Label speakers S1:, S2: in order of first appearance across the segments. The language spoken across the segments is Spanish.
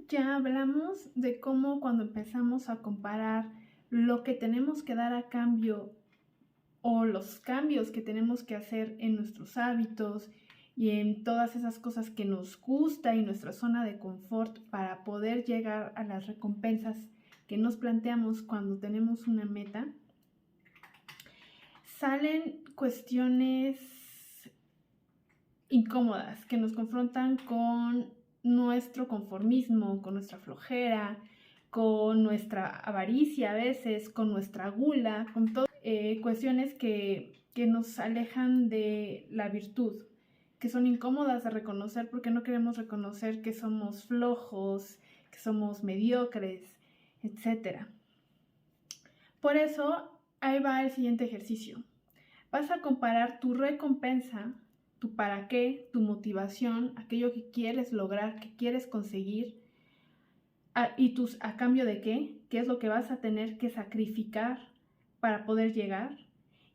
S1: ya hablamos de cómo cuando empezamos a comparar lo que tenemos que dar a cambio o los cambios que tenemos que hacer en nuestros hábitos y en todas esas cosas que nos gusta y nuestra zona de confort para poder llegar a las recompensas que nos planteamos cuando tenemos una meta, salen cuestiones incómodas que nos confrontan con nuestro conformismo, con nuestra flojera, con nuestra avaricia a veces, con nuestra gula, con todas cuestiones que nos alejan de la virtud, que son incómodas de reconocer porque no queremos reconocer que somos flojos, que somos mediocres, etc. Por eso, ahí va el siguiente ejercicio. Vas a comparar tu recompensa, tu para qué, tu motivación, aquello que quieres lograr, que quieres conseguir, y a cambio de qué es lo que vas a tener que sacrificar para poder llegar.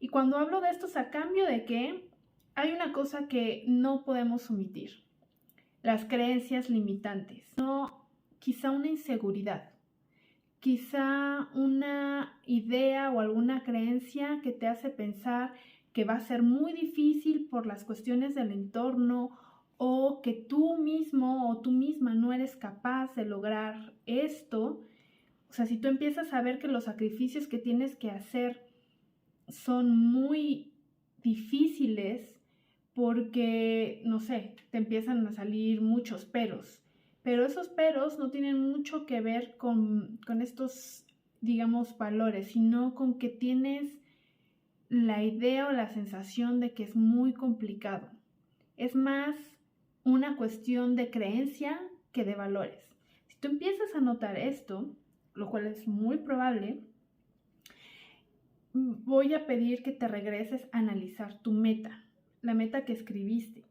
S1: Y cuando hablo de estos a cambio de qué, hay una cosa que no podemos omitir: las creencias limitantes. No, quizá una inseguridad, quizá una idea o alguna creencia que te hace pensar que va a ser muy difícil por las cuestiones del entorno, o que tú mismo o tú misma no eres capaz de lograr esto. O sea, si tú empiezas a ver que los sacrificios que tienes que hacer son muy difíciles porque, no sé, te empiezan a salir muchos peros, pero esos peros no tienen mucho que ver con estos, digamos, valores, sino con que tienes la idea o la sensación de que es muy complicado. Es más una cuestión de creencia que de valores. Si tú empiezas a notar esto, lo cual es muy probable, voy a pedir que te regreses a analizar tu meta, la meta que escribiste,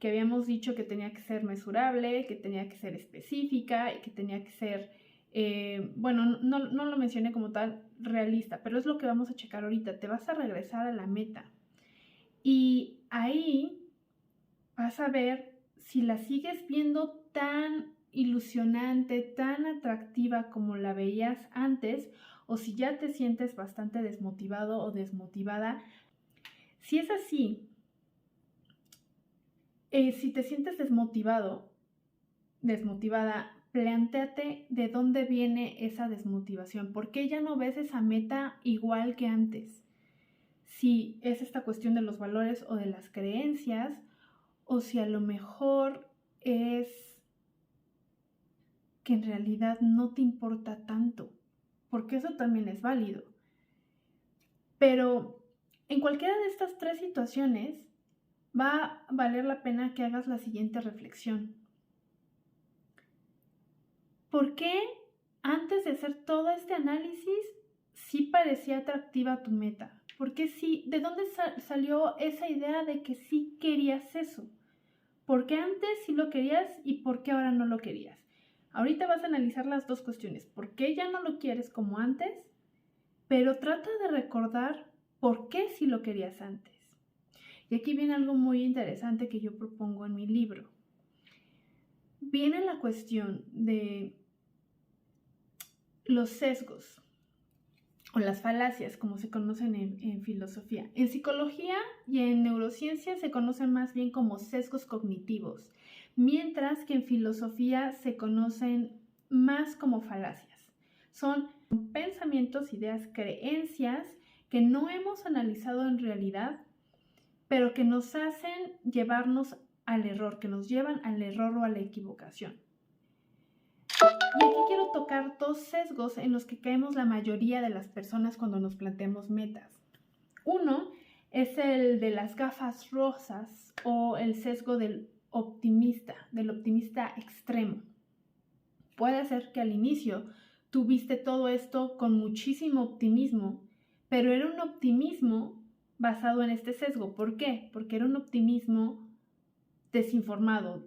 S1: que habíamos dicho que tenía que ser mesurable, que tenía que ser específica y que tenía que ser, bueno, no lo mencioné como tal, realista, pero es lo que vamos a checar ahorita. Te vas a regresar a la meta y ahí vas a ver si la sigues viendo tan ilusionante, tan atractiva como la veías antes, o si ya te sientes bastante desmotivado o desmotivada. Si es así, si te sientes desmotivada, plantéate de dónde viene esa desmotivación. ¿Por qué ya no ves esa meta igual que antes? Si es esta cuestión de los valores o de las creencias, o si a lo mejor es que en realidad no te importa tanto, porque eso también es válido. Pero en cualquiera de estas tres situaciones va a valer la pena que hagas la siguiente reflexión. ¿Por qué antes de hacer todo este análisis sí parecía atractiva tu meta? ¿Por qué sí? ¿De dónde salió esa idea de que sí querías eso? ¿Por qué antes sí lo querías y por qué ahora no lo querías? Ahorita vas a analizar las dos cuestiones. ¿Por qué ya no lo quieres como antes? Pero trata de recordar por qué sí lo querías antes. Y aquí viene algo muy interesante que yo propongo en mi libro. Viene la cuestión de los sesgos o las falacias, como se conocen en filosofía. En psicología y en neurociencia se conocen más bien como sesgos cognitivos, mientras que en filosofía se conocen más como falacias. Son pensamientos, ideas, creencias que no hemos analizado en realidad, pero que nos hacen llevarnos al error, que nos llevan al error o a la equivocación. Y aquí quiero tocar dos sesgos en los que caemos la mayoría de las personas cuando nos planteamos metas. Uno es el de las gafas rosas o el sesgo del optimista extremo. Puede ser que al inicio tuviste todo esto con muchísimo optimismo, pero era un optimismo basado en este sesgo. ¿Por qué? Porque era un optimismo desinformado,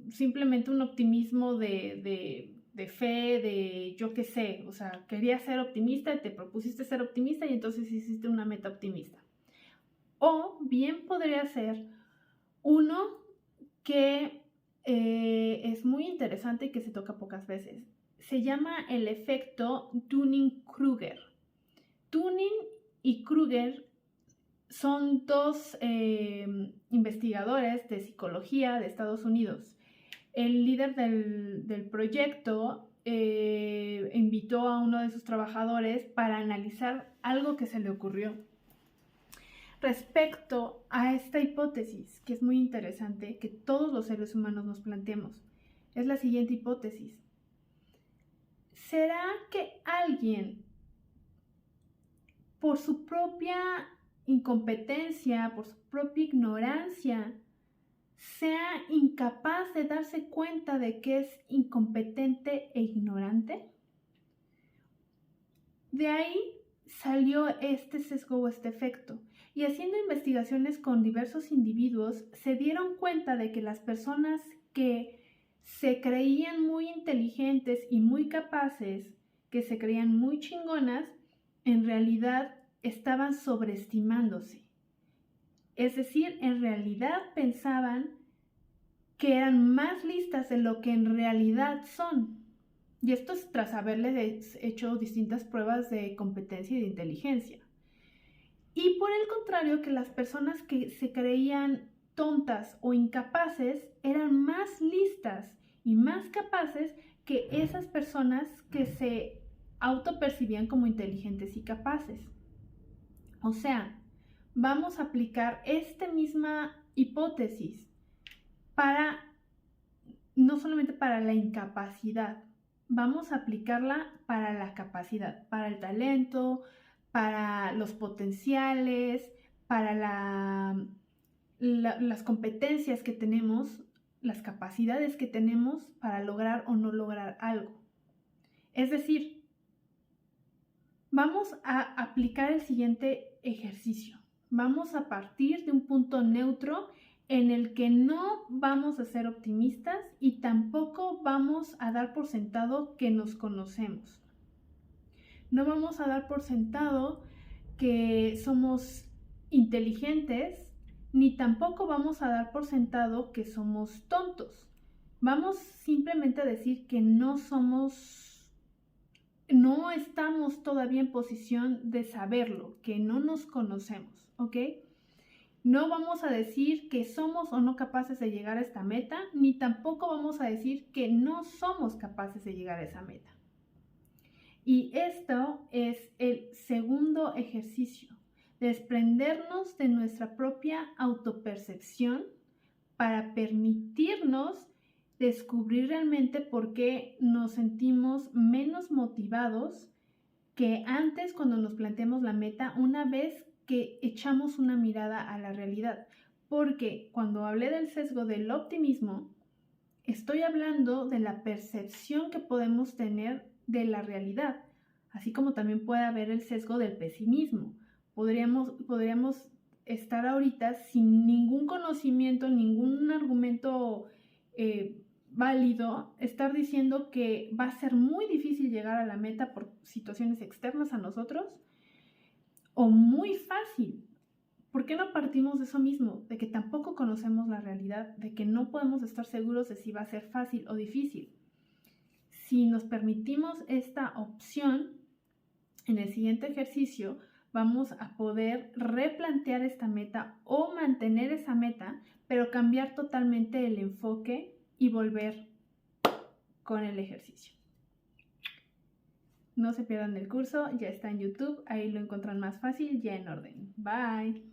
S1: simplemente un optimismo de fe, de yo qué sé, o sea, querías ser optimista, te propusiste ser optimista y entonces hiciste una meta optimista. O bien podría ser uno que es muy interesante y que se toca pocas veces. Se llama el efecto Dunning-Kruger. Dunning y Kruger son dos investigadores de psicología de Estados Unidos. El líder del proyecto invitó a uno de sus trabajadores para analizar algo que se le ocurrió respecto a esta hipótesis, que es muy interesante, que todos los seres humanos nos planteemos. Es la siguiente hipótesis. ¿Será que alguien, por su propia incompetencia, por su propia ignorancia, sea incapaz de darse cuenta de que es incompetente e ignorante? De ahí salió este sesgo o este efecto. Y haciendo investigaciones con diversos individuos, se dieron cuenta de que las personas que se creían muy inteligentes y muy capaces, que se creían muy chingonas, en realidad estaban sobreestimándose. Es decir, en realidad pensaban que eran más listas de lo que en realidad son. Y esto es tras haberles hecho distintas pruebas de competencia y de inteligencia. Y por el contrario, que las personas que se creían tontas o incapaces eran más listas y más capaces que esas personas que se autopercibían como inteligentes y capaces. O sea, vamos a aplicar esta misma hipótesis para, no solamente para la incapacidad, vamos a aplicarla para la capacidad, para el talento, para los potenciales, para las competencias que tenemos, las capacidades que tenemos para lograr o no lograr algo. Es decir, vamos a aplicar el siguiente ejercicio. Vamos a partir de un punto neutro en el que no vamos a ser optimistas y tampoco vamos a dar por sentado que nos conocemos. No vamos a dar por sentado que somos inteligentes, ni tampoco vamos a dar por sentado que somos tontos. Vamos simplemente a decir que no estamos todavía en posición de saberlo, que no nos conocemos, ¿ok? No vamos a decir que somos o no capaces de llegar a esta meta, ni tampoco vamos a decir que no somos capaces de llegar a esa meta. Y esto es el segundo ejercicio, desprendernos de nuestra propia autopercepción para permitirnos descubrir realmente por qué nos sentimos menos motivados que antes cuando nos planteamos la meta una vez que echamos una mirada a la realidad. Porque cuando hablé del sesgo del optimismo, estoy hablando de la percepción que podemos tener de la realidad, así como también puede haber el sesgo del pesimismo. Podríamos estar ahorita sin ningún conocimiento, ningún argumento válido, estar diciendo que va a ser muy difícil llegar a la meta por situaciones externas a nosotros, o muy fácil. ¿Por qué no partimos de eso mismo? De que tampoco conocemos la realidad, de que no podemos estar seguros de si va a ser fácil o difícil. Si nos permitimos esta opción, en el siguiente ejercicio vamos a poder replantear esta meta o mantener esa meta, pero cambiar totalmente el enfoque y volver con el ejercicio. No se pierdan el curso, ya está en YouTube, ahí lo encuentran más fácil, ya en orden. Bye.